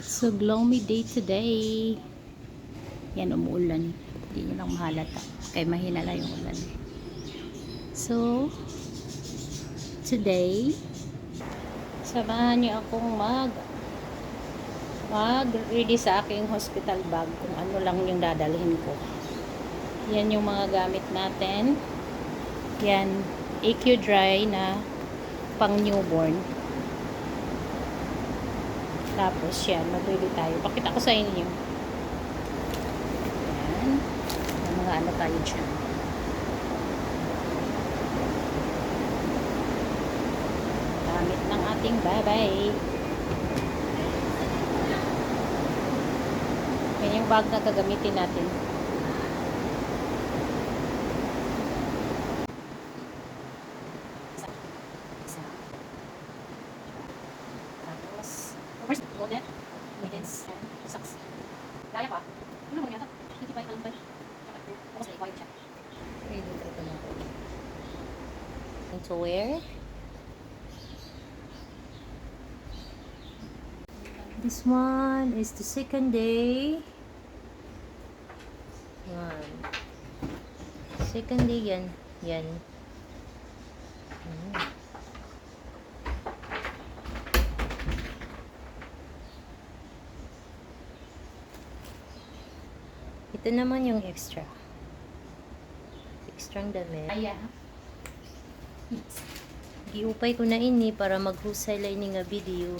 So gloomy day today. Yan, umuulan. Hindi nyo lang mahalata. Kaya mahina lang yung ulan. So, today, samahan niyo akong mag-ready sa aking hospital bag kung ano lang yung dadalhin ko. Yan yung mga gamit natin. Yan, AQ Dry na pang newborn. Tapos yan, mag-ready tayo. Pakita ko sa inyo. Yan. May mga ano tayo dyan. Gamit ng ating babay. Yan yung bag na gagamitin natin. First, go net, mittens, and socks. Kaya pa? Ano mo yata? 25 ang bag. Tapos na quiet siya. Ready ka ito na po. To wear. This one is the second day. Yan. Second day yan. Yan. Ito naman yung extra. Extrang damit. Ayan. Giupay ko na ini para maghusay lang ini nga video.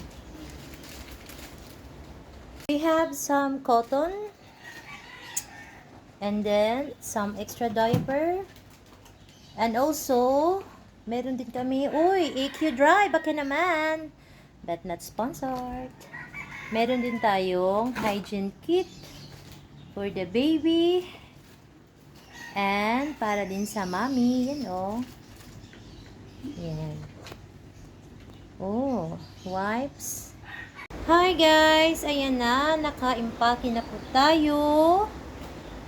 We have some cotton. And then, some extra diaper. And also, meron din kami, uy, AQ Dry, baka naman. But not sponsored. Meron din tayong hygiene kit for the baby. And para din sa mommy, yan o. Yan. Oh, wipes. Hi guys! Ayan na, naka-impake na po tayo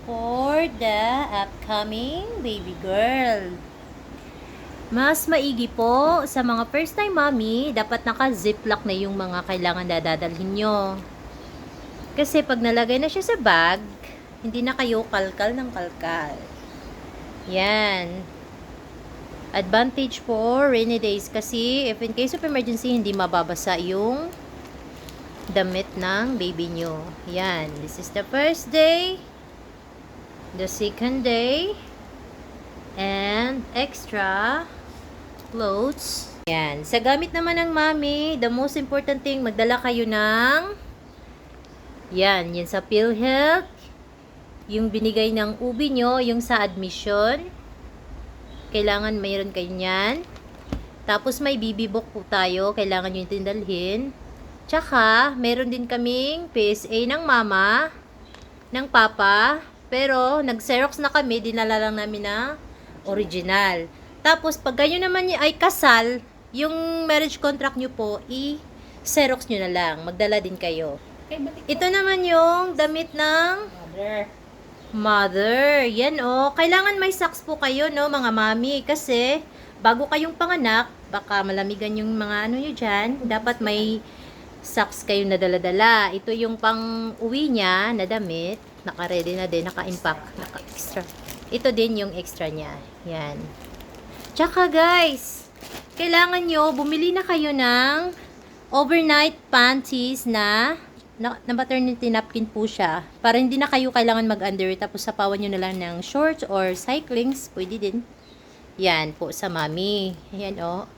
for the upcoming baby girl. Mas maigi po sa mga first time mommy, dapat naka-ziplock na yung mga kailangan dadalhin nyo. Kasi pag nalagay na siya sa bag, hindi na kayo kalkal ng kalkal. Yan. Advantage for rainy days kasi if in case of emergency, hindi mababasa yung damit ng baby nyo. Yan. This is the first day. The second day. And extra clothes. Yan. Sa gamit naman ng mami, the most important thing, magdala kayo ng yan. Yan sa PhilHealth. Yung binigay ng ubi nyo, yung sa admission. Kailangan mayroon kayo yan. Tapos may BB book po tayo. Kailangan nyo yung tindalhin. Tsaka, meron din kaming PSA ng mama, ng papa, pero nag-xerox na kami, dinala lang namin na original. Tapos, pag kayo naman ay kasal, yung marriage contract nyo po, i-xerox nyo na lang. Magdala din kayo. Ito naman yung damit ng mother. Yan o. Kailangan may socks po kayo, no, mga mami. Kasi, bago kayong panganak, baka malamigan yung mga ano nyo dyan. Dapat may socks kayo na dala-dala. Ito yung pang-uwi niya na damit. Naka-ready na din. Naka-impact. Naka-extra. Ito din yung extra niya. Yan. Tsaka guys, kailangan nyo, bumili na kayo ng overnight panties na maternity napkin po siya. Para hindi na kayo kailangan mag-under. Tapos sapawan nyo na lang ng shorts or cyclings. Pwede din. Yan po sa mami. Yan o.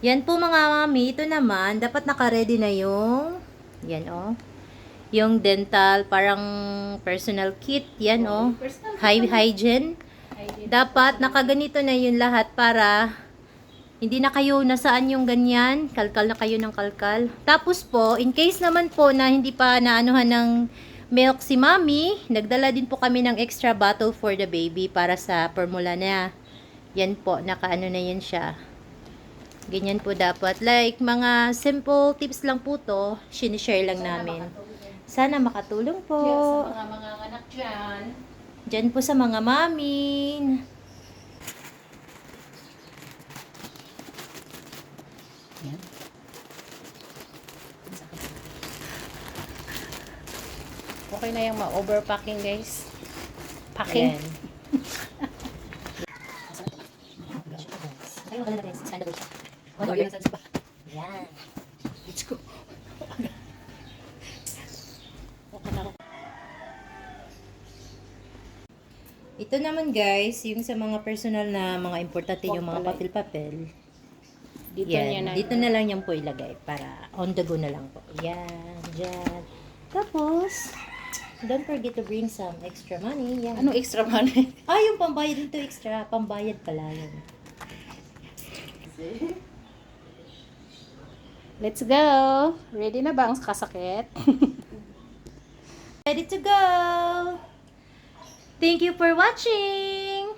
Yan po mga mami, ito naman, dapat naka-ready na yung, yan o, yung dental, parang personal kit, yan o, hygiene. Dapat nakaganito na yun lahat para hindi na kayo nasaan yung ganyan, kalkal na kayo ng kalkal. Tapos po, in case naman po na hindi pa naanuhan ng milk si mami, nagdala din po kami ng extra bottle for the baby para sa formula na. Yan po, nakaano na yan siya. Ganyan po dapat. Like, mga simple tips lang po to. Sinishare lang namin. Sana makatulong po. Sa mga anak dyan. Dyan po sa mga mamin. Yan. Okay na yung ma-overpacking, guys. Packing. Ayan. Ayun, guys. Stand up siya. Ayan. Let's go. Ito naman guys, yung sa mga personal na mga importante yung mga Pala. papel-papel. Dito Yan, niya na. dito na lang yan po ilagay para on the go na lang po. Yan, dyan. Tapos, don't forget to bring some extra money. Yan. Anong extra money? Yung pambayad dito extra. Pambayad pala yun. Let's go. Ready na ba ang kasakit? Ready to go! Thank you for watching!